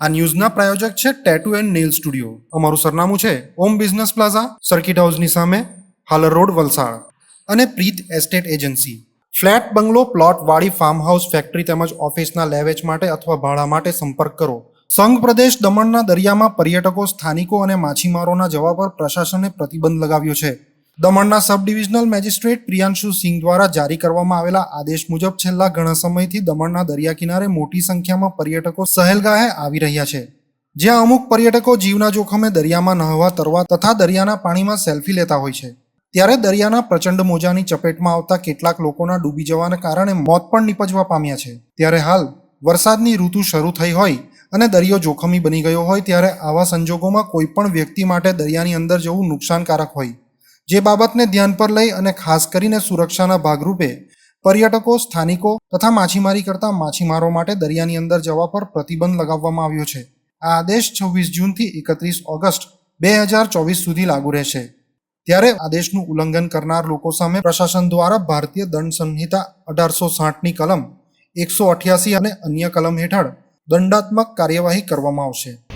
આ ન્યૂઝના પ્રાયોજક છે tattoo and nail studio. અમારું સરનામું છે ઓમ બિઝનેસ પ્લાઝા, સર્કિટ હાઉસની સામે, હાલર રોડ, વલસાડ. અને પ્રીત એસ્ટેટ એજન્સી. ફ્લેટ, બંગલો, પ્લોટ, વાડી, ફાર્મ હાઉસ, ફેક્ટરી તેમજ ઓફિસના લે વેચ માટે અથવા ભાડા માટે સંપર્ક કરો. સંઘ પ્રદેશ દમણના દરિયામાં પર્યટકો, સ્થાનિકો અને માછીમારોના જવા પર પ્રશાસને પ્રતિબંધ લગાવ્યો છે. દમણના સબ ડિવિઝનલ મેજિસ્ટ્રેટ પ્રિયાંશુ સિંહ દ્વારા જારી કરવામાં આવેલા આદેશ મુજબ છેલ્લા ઘણા સમયથી દમણના દરિયા કિનારે મોટી સંખ્યામાં પર્યટકો સહેલગાહે આવી રહ્યા છે. જ્યાં અમુક પર્યટકો જીવના જોખમે દરિયામાં નહાવા, તરવા તથા દરિયાના પાણીમાં સેલ્ફી લેતા હોય છે. ત્યારે દરિયાના પ્રચંડ મોજાની ચપેટમાં આવતા કેટલાક લોકોના ડૂબી જવાને કારણે મોત પણ નીપજવા પામ્યા છે. ત્યારે હાલ વરસાદની ઋતુ શરૂ થઈ હોય અને દરિયો જોખમી બની ગયો હોય ત્યારે આવા સંજોગોમાં કોઈ પણ વ્યક્તિ માટે દરિયાની અંદર જવું નુકસાનકારક હોય. જે બાબતને ધ્યાન પર લઈ અને ખાસ કરીને સુરક્ષાના ભાગરૂપે પર્યટકો, સ્થાનિકો તથા માછીમારી કરતા માછીમારો માટે દરિયાની અંદર જવા પર પ્રતિબંધ લગાવવામાં આવ્યો છે. આ આદેશ 26 જૂનથી 31 ઓગસ્ટ 2024 સુધી લાગુ રહેશે. ત્યારે આદેશનું ઉલ્લંઘન કરનાર લોકો સામે પ્રશાસન દ્વારા ભારતીય દંડ સંહિતા 1860ની કલમ 188 અને અન્ય કલમ હેઠળ દંડાત્મક કાર્યવાહી કરવામાં આવશે.